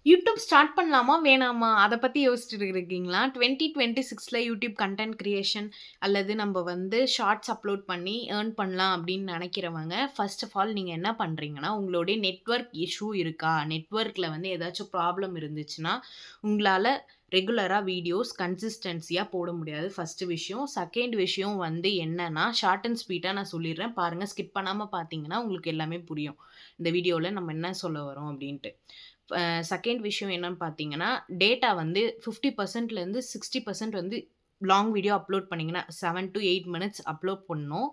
YouTube start பண்ணலாமா? வேணாமா? அத பத்தி யோசிச்சுட்டு இருக்கீங்களா? 2026ல யூடியூப் கன்டென்ட் கிரியேஷன் அல்லது நம்ப வந்து ஷார்ட்ஸ் அப்லோட் பண்ணி ஏர்ன் பண்ணலாம் அப்படின்னு நெனைக்கிறவங்க, ஃபர்ஸ்ட் ஆஃப் ஆல் நீங்க என்ன பண்றீங்கன்னா, உங்களுடைய நெட்வொர்க் இஷ்யூ இருக்கா? நெட்வொர்க்ல வந்து ஏதாச்சும் ப்ராப்ளம் இருந்துச்சுன்னா, உங்களால ரெகுலரா வீடியோஸ் கன்சிஸ்டன்சியா போட முடியாது. ஃபர்ஸ்ட் விஷயம். செகண்ட் விஷயம் வந்து என்னன்னா, ஷார்ட் அண்ட் ஸ்வீட்டா நான் சொல்லிர்றேன். பாருங்க ஸ்கிப் பண்ணாம பார்த்தீங்கன்னா, உங்களுக்கு எல்லாமே புரியும். இந்த வீடியோல நம்ம என்ன சொல்ல வரோம் அப்படின்ட்டு. செகண்ட் விஷயம் என்னன்னு பார்த்தீங்கன்னா, டேட்டா வந்து 50%லேருந்து 60% வந்து லாங் வீடியோ அப்லோட் பண்ணீங்கன்னா, 7 டூ 8 மினிட்ஸ் அப்லோட் பண்ணணும்.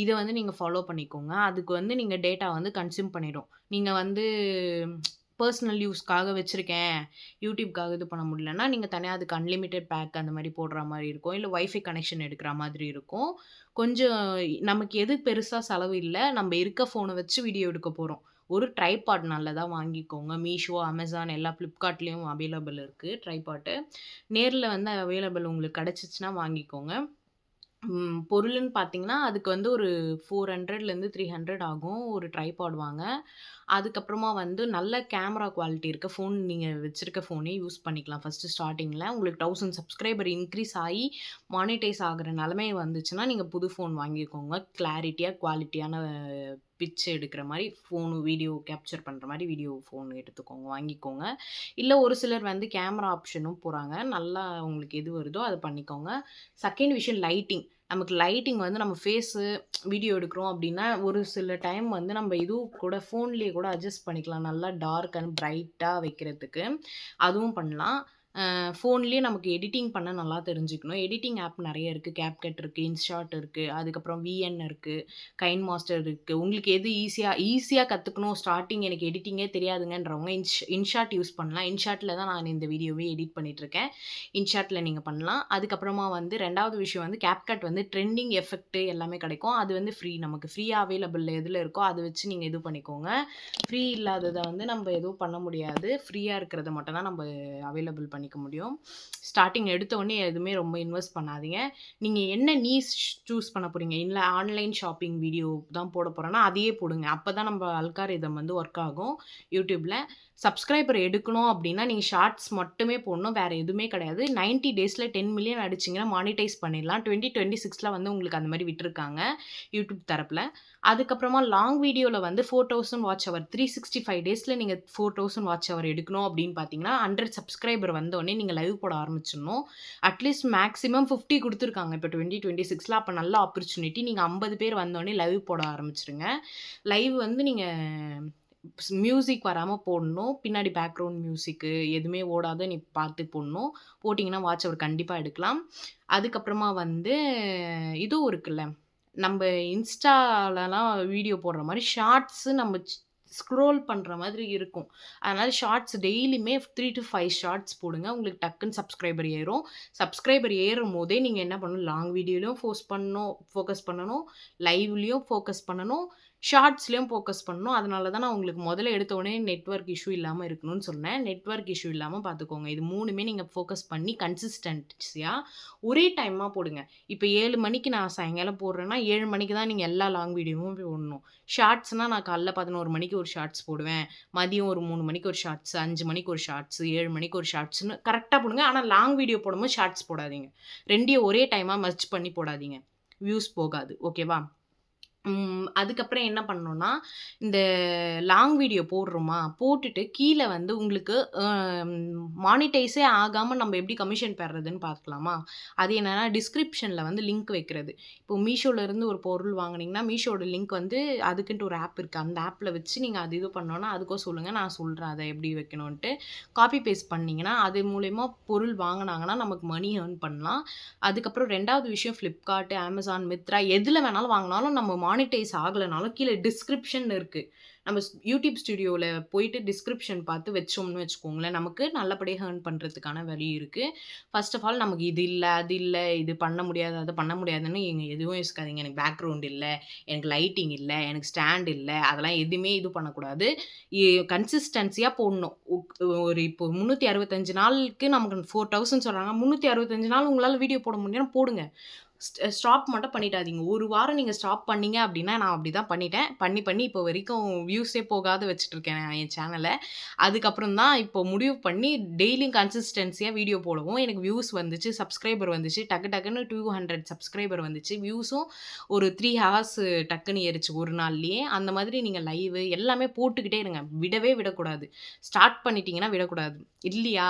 இத வந்து நீங்க ஃபாலோ பண்ணிக்கோங்க. அதுக்கு வந்து நீங்க டேட்டா வந்து கன்சியூம் பண்ணிடும். நீங்க வந்து பெர்சனல் யூஸ்க்காக வச்சிருக்கேன். யூடியூப்க்காக இது பண்ண முடியலன்னா, நீங்க தனியா அதுக்கு அன்லிமிட்டட் பேக் அந்த மாரி போடுற மாரி இருக்கும். இல்ல வைஃபை கனெக்ஷன் எடுக்கிற மாதிரி இருக்கும். கொஞ்சம் நமக்கு எது பெருசா செலவு இல்ல. நம்ப இருக்க ஃபோன வச்சு வீடியோ எடுக்க போறோம். ஒரு ட்ரைபாட் நல்லதா வாங்கிக்கோங்க. மீஷோ, அமேசான் எல்லா Flipkartலயும் அவைலபிள் இருக்கு ட்ரைபாட்டு. நேர்ல வந்து அவைலபிள் உங்களுக்கு கிடைச்சுச்சுன்னா வாங்கிக்கோங்க. பொருளுன்னு பார்த்தீங்கன்னா, அதுக்கு வந்து ஒரு 400லேருந்து 300 ஆகும். ஒரு ட்ரைபாட் வாங்க. அதுக்கப்புறமா வந்து நல்ல கேமரா குவாலிட்டி இருக்க ஃபோன் நீங்க வச்சிருக்க ஃபோனே யூஸ் பண்ணிக்கலாம். ஃபர்ஸ்ட்டு ஸ்டார்ட்டிங்ல உங்களுக்கு 1000 சப்ஸ்கிரைபர் இன்க்ரீஸ் ஆயி, மானிடைஸ் ஆகுற நிலைமை வந்துச்சுன்னா, நீங்க புது ஃபோன் வாங்கிக்கோங்க. கிளாரிட்டியா, குவாலிட்டியான பிட்ச் எடுக்கிற மாரி ஃபோனு, வீடியோ கேப்சர் பண்ற மாரி வீடியோ ஃபோன் எடுத்துக்கோங்க, வாங்கிக்கோங்க. இல்ல ஒரு சிலர் வந்து கேமரா ஆப்ஷனும் போறாங்க. நல்லா உங்களுக்கு எது வருதோ அத பண்ணிக்கோங்க. செகண்ட் விஷயம் லைட்டிங். நமக்கு லைட்டிங் வந்து நம்ம ஃபேஸு வீடியோ எடுக்கிறோம் அப்டின்னா, ஒரு சில டைம் வந்து நம்ம இது கூட ஃபோன்லேயே கூட அட்ஜஸ்ட் பண்ணிக்கலாம். நல்லா டார்க் அண்ட் பிரைட்டா வைக்கிறதுக்கு. அதுவும் பண்ணலாம். ஃபோன்லேயே நமக்கு எடிட்டிங் பண்ண நல்லா தெரிஞ்சுக்கணும். எடிட்டிங் ஆப் நெறைய இருக்கு. CapCut இருக்கு, InShot இருக்கு. அதுக்கப்புறம் VN இருக்கு. KineMaster இருக்கு. உங்களுக்கு எது ஈஸியா கத்துக்கணும். ஸ்டார்ட்டிங் எனக்கு எடிட்டிங்கே தெரியாதுங்கன்றவங்க InShot யூஸ் பண்ணலாம். InShotல தான் நான் இந்த வீடியோவே எடிட் பண்ணிட்டுருக்கேன். InShotல நீங்க பண்ணலாம். அதுக்கப்புறமா வந்து 2வது விஷயம் வந்து CapCut வந்து ட்ரெண்டிங் எஃபெக்ட் எல்லாமே கிடைக்கும். அது வந்து ஃப்ரீ. நமக்கு ஃப்ரீயா அவைலபிள் எதுல இருக்கோ அத வச்சு நீங்க இது பண்ணிக்கோங்க. ஃப்ரீ இல்லாதத வந்து நம்ப எதுவும் பண்ண முடியாது. ஃப்ரீயா இருக்கிறத மட்டும் தான் நம்ப அவைலபிள் பண்ணிக்க முடியும். ஸ்டார்ட்டிங் எடுத்த உடனே எதுவுமே ரொம்ப இன்வெஸ்ட் பண்ணாதீங்க. நீங்க என்ன நீஷ் சூஸ் பண்ண போறீங்க? இல்ல ஆன்லைன் ஷாப்பிங் வீடியோ தான் போட போறேன்னா, அதையே போடுங்க. அப்பதான் நம்ப அல்காரிதம் வந்து ஒர்க் ஆகும் YouTubeல. சப்ஸ்கிரைபர் எடுக்கணும் அப்டின்னா, நீங்க ஷார்ட்ஸ் மட்டுமே போடணும். வேற எதுவுமே கிடையாது. 90 டேஸ்ல 10 மில்லியன் அடிச்சீங்கன்னா மானிடைஸ் பண்ணிடலாம். 2026ல வந்து உங்களுக்கு அந்த மாரி விட்டுருக்காங்க YouTube தரப்புல. அதுக்கப்புறமா லாங் வீடியோல வந்து 4000 வாட்ச் ஹவர் 365 டேஸ்ல நீங்க 4000 வாட்ச் ஹவர் எடுக்கணும் அப்படின்னு பார்த்தீங்கன்னா, 100 சப்ஸ்கிரைபர் வந்தோனே நீங்க லைவ் போட ஆரம்பிச்சிடணும். அட்லீஸ்ட் மேக்ஸிமம் 50 குடுத்துருக்காங்க. இப்ப 2026ல அப்ப நல்ல ஆப்பர்ச்சுனிட்டி. நீங்க 50 பேர் வந்தோனே லைவ் போட ஆரம்பிச்சுருங்க. லைவ் வந்து நீங்க மியூசிக் வராம போடணும். பின்னாடி பேக்ரவுண்ட் மியூசிக்கு எதுவுமே ஓடாத நீ பார்த்து போடணும். போட்டீங்கன்னா வாட்ச் ஹவர் கண்டிப்பா எடுக்கலாம். அதுக்கப்புறமா வந்து இதுவும் இருக்குல்ல. நம்ப இன்ஸ்டாலலாம் வீடியோ போடுற மாரி ஷார்ட்ஸு நம்ம ஸ்க்ரோல் பண்ற மாதிரி இருக்கும். அதனால ஷார்ட்ஸ் டெய்லியுமே 3 டூ 5 ஷார்ட்ஸ் போடுங்க. உங்களுக்கு டக்குன்னு சப்ஸ்கிரைபர் ஏறும். சப்ஸ்கிரைபர் ஏறும்போதே நீங்க என்ன பண்ணணும், லாங் வீடியோலயும் ஃபோக்கஸ் பண்ணணும். லைவ்லயும் ஃபோக்கஸ் பண்ணணும். ஷார்ட்ஸ்லயும் ஃபோக்கஸ் பண்ணணும். அதனால தான் நான் உங்களுக்கு முதல்ல எடுத்த உடனே நெட்வொர்க் இஷ்யூ இல்லாம இருக்கணும்னு சொன்னேன். நெட்வொர்க் இஷ்யூ இல்லாம பார்த்துக்கோங்க. இது 3மே நீங்க ஃபோக்கஸ் பண்ணி கன்சிஸ்டன்ஸியா ஒரே டைமா போடுங்க. இப்ப 7 மணிக்கு நான் சாயங்காலம் போடுறேன்னா, 7 மணிக்கு தான் நீங்க எல்லா லாங் வீடியோவும் போடணும். ஷார்ட்ஸ்னா நான் காலைல 11 மணிக்கு ஒரு ஷார்ட்ஸ் போடுவேன். மதியம் ஒரு 3 மணிக்கு ஒரு ஷார்ட்ஸ், 5 மணிக்கு ஒரு ஷார்ட்ஸ், 7 மணிக்கு ஒரு ஷார்ட்ஸ்ன்னு கரெக்ட்டா போடுங்க. ஆனா லாங் வீடியோ போடும்போது ஷார்ட்ஸ் போடாதீங்க. 2யும் ஒரே டைமா மெர்ஜ் பண்ணி போடாதீங்க. வியூஸ் போகாது. ஓகேவா? அதுக்கப்புறம் என்ன பண்ணணும்னா, இந்த லாங் வீடியோ போடுறோமா, போட்டுட்டு கீழ வந்து உங்களுக்கு அ மானிடைஸே ஆகாம நம்ம எப்படி கமிஷன் பெர்றதுன்னு பார்க்கலாமா? அது என்னன்னா டிஸ்கிரிப்ஷன்ல வந்து லிங்க் வைக்கிறது. இப்போ மீஷோலருந்து ஒரு பொருள் வாங்குனீங்கன்னா, மீஷோட லிங்க் வந்து அதுக்குன்ட்டு ஒரு ஆப் இருக்கு. அந்த ஆப்ல வச்சு நீங்க அது இது பண்ணோம்னா, அதுக்கும் சொல்லுங்க. நான் சொல்றேன் அத எப்படி வைக்கணுன்ட்டு. காப்பி பேஸ்ட் பண்ணீங்கன்னா, அது மூலியமா பொருள் வாங்குனாங்கன்னா, நமக்கு மணி ஏர்ன் பண்ணலாம். அதுக்கப்புறம் 2வது விஷயம் Flipkart, Amazon, Myntra எதுல வேணாலும் வாங்குனாலும் நம்ம மானிடைஸ் ஆகலனாலும் கீழ டிஸ்கிரிப்ஷன் இருக்கு. நம்ம YouTube ஸ்டுடியோல போயிட்டு டிஸ்கிரிப்ஷன் பார்த்து வச்சோம்னு வச்சுக்கோங்களேன், நமக்கு நல்லபடியா ஏர்ன் பண்றதுக்கான வழி இருக்கு. ஃபர்ஸ்ட் ஆஃப் ஆல் நமக்கு இது இல்ல, அது இல்ல, இது பண்ண முடியாது, அது பண்ண முடியாதுன்னு நீங்க எதுவும் யோசிக்காதீங்க. எனக்கு பேக்ரவுண்ட் இல்ல, எனக்கு லைட்டிங் இல்ல, எனக்கு ஸ்டாண்ட் இல்ல, அதெல்லாம் எதுவுமே இது பண்ணக்கூடாது. எ கன்சிஸ்டன்சியா போடணும். ஒரு இப்போ 365 நாளுக்கு நமக்கு 4000 சொல்றாங்க. 365 நாள் உங்களால வீடியோ போட முடியும்னா போடுங்க. ஸ்டாப் மட்டும் பண்ணிடாதீங்க. ஒரு வாரம் நீங்க ஸ்டாப் பண்ணீங்க அப்டின்னா, நான் அப்டிதான் பண்ணிட்டேன். பண்ணி இப்போ வரைக்கும் வியூஸே போகாத வச்சுட்டுருக்கேன் என் சேனல. அதுக்கப்புறம் தான் இப்போ முடிவு பண்ணி டெய்லியும் கன்சிஸ்டன்சியா வீடியோ போடவும் எனக்கு வியூஸ் வந்துச்சு, சப்ஸ்கிரைபர் வந்துச்சு. டக்கு டக்குன்னு 200 சப்ஸ்கிரைபர் வந்துச்சு. வியூஸும் ஒரு 3 ஹார்ஸ் டக்குன்னு ஏறுச்சு ஒரு நாள்லயே. அந்த மாதிரி நீங்க லைவ் எல்லாமே போட்டுக்கிட்டே இருங்க. விடவே விடக்கூடாது. ஸ்டார்ட் பண்ணிட்டீங்கன்னா விடக்கூடாது. இல்லையா,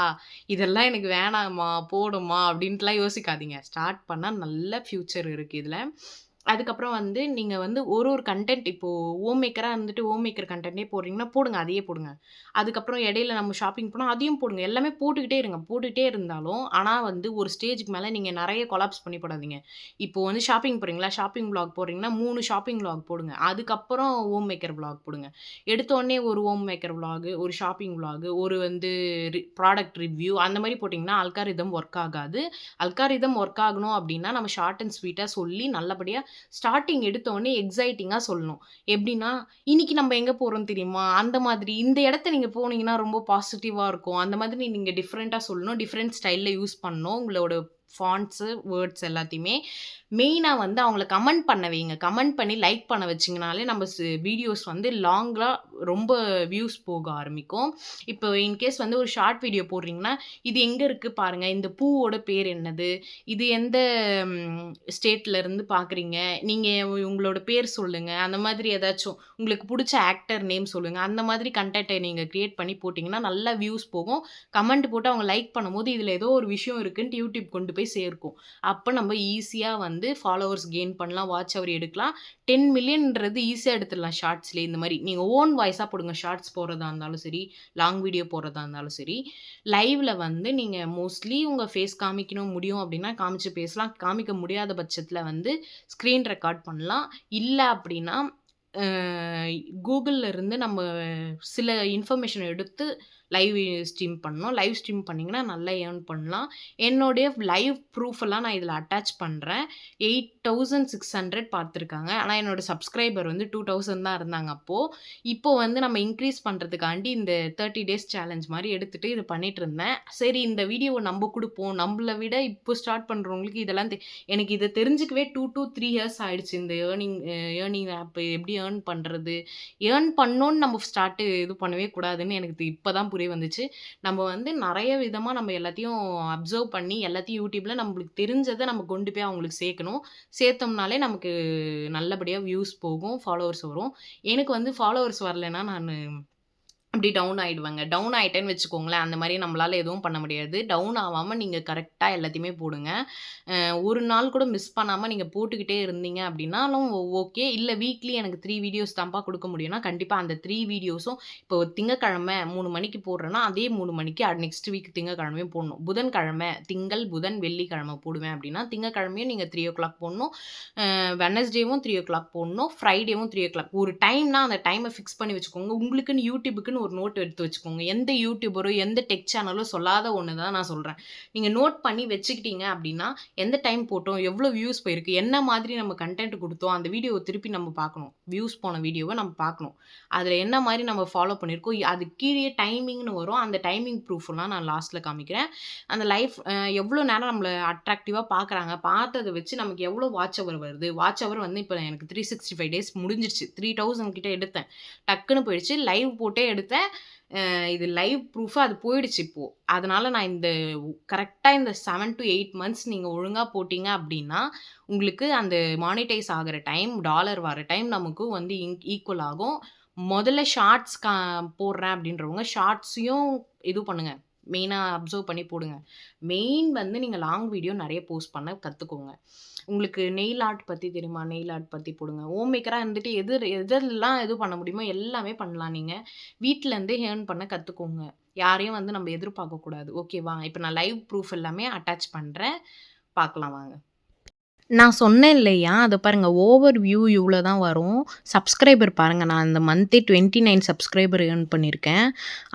இதெல்லாம் எனக்கு வேணாம்மா, போடுமா அப்டின்ட்டுலாம் யோசிக்காதீங்க. ஸ்டார்ட் பண்ணா நல்ல ஃபியூச்சர் இருக்கு இதுல. அதுக்கப்புறம் வந்து நீங்க வந்து ஒரு கன்டென்ட் இப்போ ஹோம் மேக்கரா இருந்துட்டு ஹோம் மேக்கர் கன்டென்ட்டே போடுறீங்கன்னா போடுங்க. அதையே போடுங்க. அதுக்கப்புறம் இடையில நம்ம ஷாப்பிங் போனா அதையும் போடுங்க. எல்லாமே போட்டுக்கிட்டே இருங்க. போட்டுக்கிட்டே இருந்தாலும், ஆனா வந்து ஒரு ஸ்டேஜ்க்கு மேல நீங்க நெறைய கொலாப்ஸ் பண்ணி போடாதீங்க. இப்போ வந்து ஷாப்பிங் போறீங்களா? ஷாப்பிங் விளாக் போடுறீங்கன்னா 3 ஷாப்பிங் விளாக் போடுங்க. அதுக்கப்புறம் ஹோம் மேக்கர் விளாக் போடுங்க. எடுத்த உடனே ஒரு ஹோம் மேக்கர் விளாக், ஒரு ஷாப்பிங் விளாக், ஒரு வந்து ப்ராடக்ட் ரிவ்யூ அந்த மாரி போட்டீங்கன்னா அல்காரிதம் ஒர்க் ஆகாது. அல்காரிதம் ஒர்க் ஆகணும் அப்டின்னா, நம்ம ஷார்ட் அண்ட் ஸ்வீட்டா சொல்லி நல்லபடியா ஸ்டார்ட்டிங் எடுத்த உடனே எக்ஸைட்டிங்கா சொல்லணும். எப்படின்னா, "இன்னைக்கு நம்ம எங்க போறோம் தெரியுமா?" அந்த மாதிரி. இந்த இடத்த நீங்க போனீங்கன்னா ரொம்ப பாசிட்டிவா இருக்கும். அந்த மாதிரி நீங்க டிஃபரெண்ட்டா சொல்லணும். டிஃபரெண்ட் ஸ்டைல்ல யூஸ் பண்ணணும். உங்களோட ஃபாண்ட்ஸு, வேர்ட்ஸ் எல்லாத்தையுமே. மெயினா வந்து அவங்கள கமெண்ட் பண்ண வைங்க. கமெண்ட் பண்ணி லைக் பண்ண வச்சீங்கனாலே நம்ம வீடியோஸ் வந்து லாங்கா ரொம்ப வியூஸ் போக ஆரம்பிக்கும். இப்போ இன்கேஸ் வந்து ஒரு ஷார்ட் வீடியோ போடுறீங்கன்னா, "இது எங்க இருக்கு பாருங்க. இந்த பூவோட பேர் என்னது? இது எந்த ஸ்டேட்ல இருந்து பார்க்குறீங்க? நீங்க உங்களோட பேர் சொல்லுங்க." அந்த மாதிரி ஏதாச்சும் உங்களுக்கு புடிச்ச ஆக்டர் நேம் சொல்லுங்க. அந்த மாதிரி கன்டென்ட்ட நீங்க கிரியேட் பண்ணி போட்டீங்கன்னா, நல்லா வியூஸ் போகும். கமெண்ட் போட்டு அவங்க லைக் பண்ணும்போது, இதுல ஏதோ ஒரு விஷயம் இருக்குன்ட்டு யூடியூப் கொண்டு போய் சேர்க்கும். அப்ப நம்ம ஈஸியா வந்து ஃபாலோவர்ஸ் கெயின் பண்ணலாம். வாட்ச் ஹவர் எடுக்கலாம். 10 மில்லியன்ன்றது ஈஸியா எடுத்துடலாம் ஷார்ட்ஸ்லயே. இந்த மாரி நீங்க ஓன் வாய்ஸா போடுங்க. ஷார்ட்ஸ் போடுறதா இருந்தாலும் சரி, லாங் வீடியோ போடுறதா இருந்தாலும் சரி. லைவ்ல வந்து நீங்க மோஸ்ட்லி உங்க ஃபேஸ் காமிக்கணும் முடியும் அப்டின்னா காமிச்சு பேசலாம். காமிக்க முடியாத பட்சத்தில வந்து ஸ்க்ரீன் ரெக்கார்ட் பண்ணலாம். இல்ல அப்டின்னா, அ Googleல இருந்து நம்ம சில இன்ஃபர்மேஷன் எடுத்து லைவ் ஸ்ட்ரீம் பண்ணணும். லைவ் ஸ்ட்ரீம் பண்ணீங்கன்னா நல்லா ஏர்ன் பண்ணலாம். என்னுடைய லைவ் ப்ரூஃப் எல்லாம் நான் இதில அட்டாச் பண்றேன். 8600 பார்த்துருக்காங்க. ஆனா என்னோட சப்ஸ்கிரைபர் வந்து 2000 தான் இருந்தாங்க அப்போ. இப்போ வந்து நம்ம இன்க்ரீஸ் பண்றதுக்காண்டி இந்த 30 டேஸ் சேலஞ்ச் மாரி எடுத்துட்டு இது பண்ணிட்டுருந்தேன். சரி இந்த வீடியோவ நம்ப குடுப்போம். நம்பள விட இப்போ ஸ்டார்ட் பண்றவங்களுக்கு இதெல்லாம் எனக்கு இத தெரிஞ்சுக்கவே 2 to 3 இயர்ஸ் ஆயிடுச்சு. இந்த ஏர்னிங் ஆப் எப்படி ஏர்ன் பண்றது? ஏர்ன் பண்ணோன்னு நம்ம இது பண்ணவே கூடாதுன்னு எனக்கு இப்ப தான் புரிய வந்துச்சு. நம்ம வந்து நெறைய விதமா நம்ம எல்லாத்தையும் அப்சர்வ் பண்ணி, எல்லாத்தையும் YouTubeல நம்மளுக்கு தெரிஞ்சத நம்ம கொண்டு போய் அவங்களுக்கு சேர்க்கணும். சேர்த்தோம்னாலே நமக்கு நல்லபடியா வியூஸ் போகும், ஃபாலோவர்ஸ் வரும். எனக்கு வந்து ஃபாலோவர்ஸ் வரலன்னா நானு அப்படி டவுன் ஆயிடுவேங்க. டவுன் ஆயிட்டேன்னு வச்சுக்கோங்களேன், அந்த மாரி நம்மளால எதுவும் பண்ண முடியாது. டவுன் ஆவாம நீங்க கரெக்ட்டா எல்லாத்தையுமே போடுங்க. ஒரு நாள் கூட மிஸ் பண்ணாம நீங்க போட்டுக்கிட்டே இருந்தீங்க அப்படின்னாலும் ஓகே. இல்ல வீக்லி எனக்கு 3 வீடியோஸ் தான்ப்பா குடுக்க முடியும்னா, கண்டிப்பா அந்த 3 வீடியோஸும் இப்போ திங்கட்கிழமை 3 மணிக்கு போடுறேன்னா, அதே 3 மணிக்கு நெக்ஸ்ட் வீக் திங்கட்கிழமையும் போடணும். புதன்கிழமை திங்கள், புதன், வெள்ளிக்கிழமை போடுவேன் அப்படின்னா, திங்கட்கிழமையும் நீங்க 3:00 போடணும். வெட்னஸ்டேவும் 3:00 போடணும். ஃப்ரைடேவும் 3:00 ஒரு டைம்னா அந்த டைம ஃபிக்ஸ் பண்ணி வச்சுக்கோங்க. உங்களுக்குன்னு YouTubeக்குன்னு ஒரு நோட் எடுத்து வச்சுக்கோங்க. எந்த யூடியூபரோ, எந்த டெக் சேனலோ சொல்லாத ஒண்ணு தான் நான் சொல்றேன். நீங்க நோட் பண்ணி வச்சுக்கிட்டீங்க அப்படின்னா, எந்த டைம் போட்டோம், எவ்வளோ வியூஸ் போயிருக்கு, என்ன மாதிரி நம்ம கன்டென்ட் குடுத்தோம், அந்த வீடியோவ திருப்பி நம்ம பார்க்கணும். வியூஸ் போன வீடியோவ நம்ம பார்க்கணும். அதுல என்ன மாரி நம்ம ஃபாலோ பண்ணியிருக்கோம், அது கீழயே டைமிங்ன்னு வரும். அந்த டைமிங் ப்ரூஃப்லாம் நான் லாஸ்ட்ல காமிக்கிறேன். அந்த லைஃப் எவ்வளோ நேரம் நம்மள அட்ராக்டிவா பார்க்குறாங்க, பார்த்தத வச்சு நமக்கு எவ்வளோ வாட்ச் ஹவர் வருது. வாட்ச் ஹவர் வந்து இப்ப எனக்கு 365 டேஸ் முடிஞ்சிருச்சு. 3000 கிட்ட எடுத்தேன். டக்குன்னு போயிடுச்சு. லைவ் போட்டே எடுத்தேன். இது லைவ் ப்ரூஃபா அது போயிடுச்சு இப்போ. அதனால நான் இந்த கரெக்ட்டா இந்த 7 to 8 மந்த்ஸ் நீங்க ஒழுங்கா போட்டீங்க அப்டின்னா, உங்களுக்கு அந்த மானிடைஸ் ஆகுற டைம், டாலர் வர டைம் நமக்கு வந்து ஈக்குவல் ஆகும். முதல்ல ஷார்ட்ஸ் போடுறேன் அப்டின்றவங்க ஷார்ட்ஸையும் இது பண்ணுங்க. மெயினா அப்சர்வ் பண்ணி போடுங்க. மெயின் வந்து நீங்க லாங் வீடியோ நெறைய போஸ்ட் பண்ண கத்துக்கோங்க. உங்களுக்கு நெயில் ஆர்ட் பத்தி தெரியுமா? நெயில் ஆர்ட் பத்தி போடுங்க. ஹோம் மேக்கரா இருந்துட்டு எதெல்லாம் இது பண்ண முடியுமோ எல்லாமே பண்ணலாம் நீங்க. வீட்ல இருந்தே ஏர்ன் பண்ண கத்துக்கோங்க. யாரையும் வந்து நம்ம எதிர்பார்க்கக்கூடாது. ஓகேவா? இப்ப நான் லைவ் ப்ரூஃப் எல்லாமே அட்டாச் பண்றேன். பார்க்கலாம் வாங்க. நான் சொன்னேன் இல்லையா? அத பாருங்க ஓவர் வியூ இவ்ளோ தான் வரும். சப்ஸ்கிரைபர் பாருங்க. நான் இந்த மந்த்தே 29 சப்ஸ்கிரைபர் ஏர்ன் பண்ணியிருக்கேன்.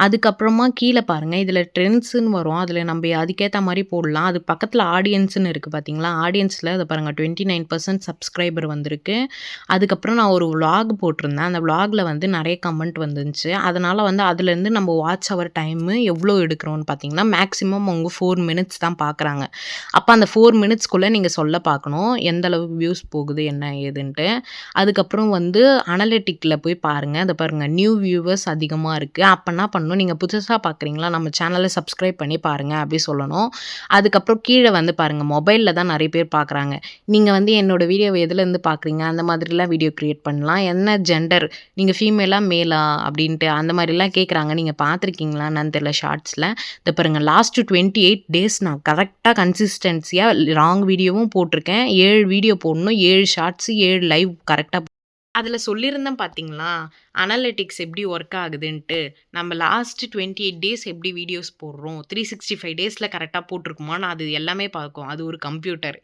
அதுக்கப்புறமா கீழ பாருங்க. இதில ட்ரெண்ட்ஸ்ன்னு வரும். அதில நம்ப அதுக்கேத்த மாரி போடலாம். அது பக்கத்தில ஆடியன்ஸ்ன்னு இருக்கு பார்த்தீங்களா? ஆடியன்ஸ்ல இத பாருங்க 29% சப்ஸ்கிரைபர் வந்திருக்கு. அதுக்கப்புறம் நான் ஒரு விளாக் போட்டிருந்தேன். அந்த விளாக்ல வந்து நெறைய கமெண்ட் வந்துருந்துச்சு. அதனால வந்து அதுலேருந்து நம்ம வாட்ச் ஹவர் டைமு எவ்வளோ எடுக்கிறோம்னு பார்த்தீங்கன்னா, மேக்ஸிமம் அவங்க 4 மினிட்ஸ் தான் பார்க்குறாங்க. அப்ப அந்த 4 மினிட்ஸ்க்குள்ள நீங்க சொல்ல பார்க்கணும். பண்ணணும். எந்த அளவுக்கு வியூஸ் போகுது, என்ன ஏதுன்ட்டு. அதுக்கப்புறம் வந்து அனலிட்டிக்ல போய் பாருங்க. இத பாருங்க நியூ வியூவர்ஸ் அதிகமா இருக்கு. அப்ப என்ன பண்ணணும், நீங்க புதுசா பார்க்குறீங்களா, நம்ம சேனல சப்ஸ்கிரைப் பண்ணி பாருங்க அப்படி சொல்லணும். அதுக்கப்புறம் கீழ வந்து பாருங்க, மொபைல்ல தான் நெறைய பேர் பார்க்குறாங்க. நீங்க வந்து என்னோட வீடியோவ எதுலேருந்து பார்க்குறீங்க, அந்த மாதிரிலாம் வீடியோ கிரியேட் பண்ணலாம். என்ன ஜெண்டர், நீங்க ஃபீமேலா, மேலா அப்படின்ட்டு அந்த மாரிலாம் கேட்குறாங்க. நீங்க பார்த்துருக்கீங்களா என்னன்னு தெரியல ஷார்ட்ஸ்ல. இத பாருங்க லாஸ்ட் 28 டேஸ் நான் கரெக்ட்டா கன்சிஸ்டன்சியா லாங் வீடியோவும் போட்டிருக்கேன். 7 வீடியோ போடணும். 7 ஷார்ட்ஸ், 7 லைவ் கரெக்ட்டா அதில சொல்லியிருந்தேன் பார்த்தீங்களா? அனலிட்டிக்ஸ் எப்படி ஒர்க் ஆகுதுன்ட்டு. நம்ம லாஸ்ட் 28 டேஸ் எப்படி வீடியோஸ் போடுறோம். 365 டேஸ்ல கரெக்ட்டா போட்டுருக்குமான்னு அது எல்லாமே பார்க்கும். அது ஒரு கம்ப்யூட்டர்.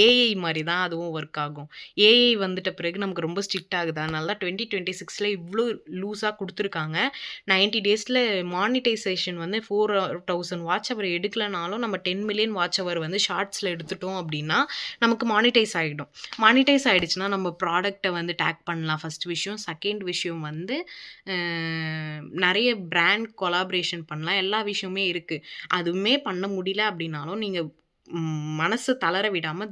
ஏஐ மாரி தான் அதுவும் ஒர்க் ஆகும். ஏஐ வந்துட்ட பிறகு நமக்கு ரொம்ப ஸ்ட்ரிக்ட் ஆகுது. அதனால தான் 2026ல இவ்ளோ லூஸா குடுத்துருக்காங்க. 90 டேஸ்ல மானிட்டைசேஷன் வந்து 4000 வாட்ச் ஹவர் எடுக்கலனாலும் நம்ம 10 மில்லியன் வாட்ச் ஹவர் வந்து ஷார்ட்ஸ்ல எடுத்துட்டோம் அப்படின்னா, நமக்கு மானிட்டைஸ் ஆயிடும். மானிட்டைஸ் ஆயிடுச்சுன்னா, நம்ம ப்ராடக்ட்ட வந்து டேக் பண்ணலாம் ஃபர்ஸ்ட் விஷயம். செகண்ட் விஷயம் வந்து நெறைய பிராண்ட் கொலாபரேஷன் பண்ணலாம். எல்லா விஷயமுமே இருக்கு. அதுவுமே பண்ண முடியல அப்படின்னாலும், நீங்க மனசு தளர விடாம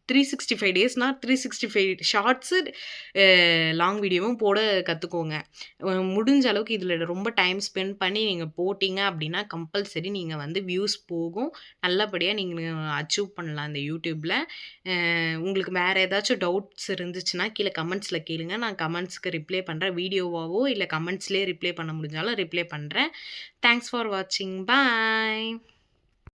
365 டேஸ்னா 365 ஷார்ட்ஸு லாங் வீடியோவும் போட கத்துக்கோங்க. முடிஞ்ச அளவுக்கு இதில ரொம்ப டைம் ஸ்பெண்ட் பண்ணி நீங்க போட்டீங்க அப்படின்னா, கம்பல்சரி நீங்க வந்து வியூஸ் போகும். நல்லபடியா நீங்க அச்சீவ் பண்ணலாம் இந்த YouTubeல. உங்களுக்கு வேற ஏதாச்சும் டவுட்ஸ் இருந்துச்சுன்னா, கீழ கமெண்ட்ஸ்ல கேளுங்க. நான் கமெண்ட்ஸ்க்கு ரிப்ளை பண்றேன். வீடியோவாவோ இல்ல கமெண்ட்ஸ்லயே ரிப்ளை பண்ண முடிஞ்சாலும் ரிப்ளை பண்றேன். தேங்க்ஸ் ஃபார் வாட்சிங். பாய்.